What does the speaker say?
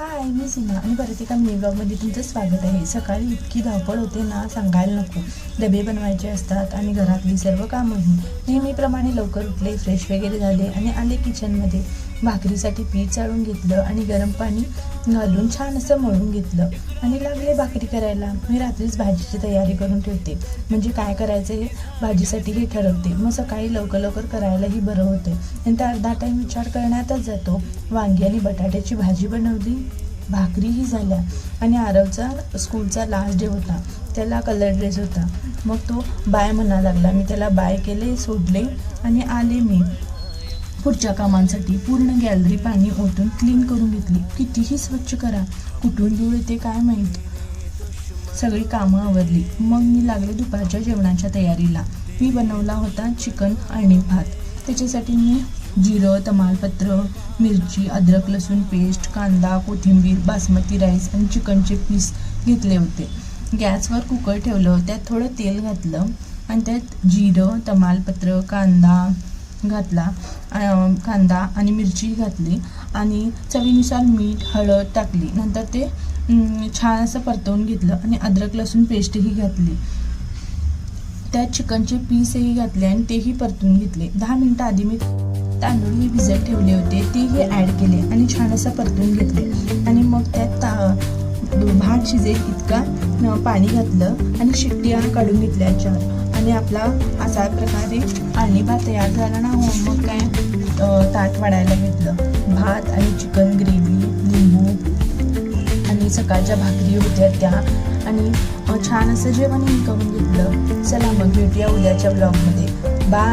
हाय, मी सीमा आणि परत एका मिनी ब्लॉगमध्ये तुमचं स्वागत आहे. सकाळी इतकी धावपळ होते ना, सांगायला नको. डबे बनवायचे असतात आणि घरातली सर्व कामंही. नेहमीप्रमाणे लवकर उठले, फ्रेश वगैरे झाले आणि आले किचनमध्ये. भाकरीसाठी पीठ चाळून घेतलं आणि गरम पाणी घालून छान असं मळून घेतलं आणि लागले भाकरी करायला. मी रात्रीच भाजीची तयारी करून ठेवते, म्हणजे काय करायचं हे भाजीसाठी हे ठरवते. मग सकाळी लवकर लवकर करायलाही बरं होते. नंतर अर्धा टाईम विचार करण्यातच जातो. वांगी आणि बटाट्याची भाजी बनवली, भाकरीही झाल्या आणि आरवचा स्कूलचा लास्ट डे होता. त्याला कलर ड्रेस होता. मग तो बाय म्हणा लागला. मी त्याला बाय केले, सोडले आणि आले मी पुढच्या कामांसाठी. पूर्ण गॅलरी पाणी ओतून क्लीन करून घेतली. कितीही स्वच्छ करा, कुठून धूळ येते काय माहीत. सगळी कामं आवरली. मग मी लागले दुपारच्या जेवणाच्या तयारीला. मी बनवला होता चिकन आणि भात. त्याच्यासाठी मी जिरं, तमालपत्र, मिरची, अद्रक लसूण पेस्ट, कांदा, कोथिंबीर, बासमती राईस आणि चिकनचे पीस घेतले होते. गॅसवर कुकर ठेवलं, त्यात थोडं तेल घातलं आणि त्यात जिरं, तमालपत्र, कांदा घातला. कांदा आणि मिरची घातली आणि चवीनुसार मीठ, हळद टाकली. नंतर ते छान असं परतवून घेतलं आणि अद्रक लसूण पेस्टही घातली. त्यात चिकनचे पीसही घातले आणि तेही परतून घेतले. 10 मिनटं आधी मी तांदूळही भिजत ठेवले होते, तेही ॲड केले आणि छान असं परतून घेतले. आणि मग त्यात भात शिजेल इतका पाणी घातलं आणि शिट्ट्या काढून घेतल्या 4 आणि आपला अशा प्रकारे आळणी भात तयार झाला ना. हो, मग काय ताट वाढायला घेतलं. भात आणि चिकन ग्रेव्ही, लिंबू आणि सकाळच्या भाकरी होत्या त्या आणि छान असं जेवणही करून घेतलं. चला मग भेटूया उद्याच्या ब्लॉगमध्ये. बाय.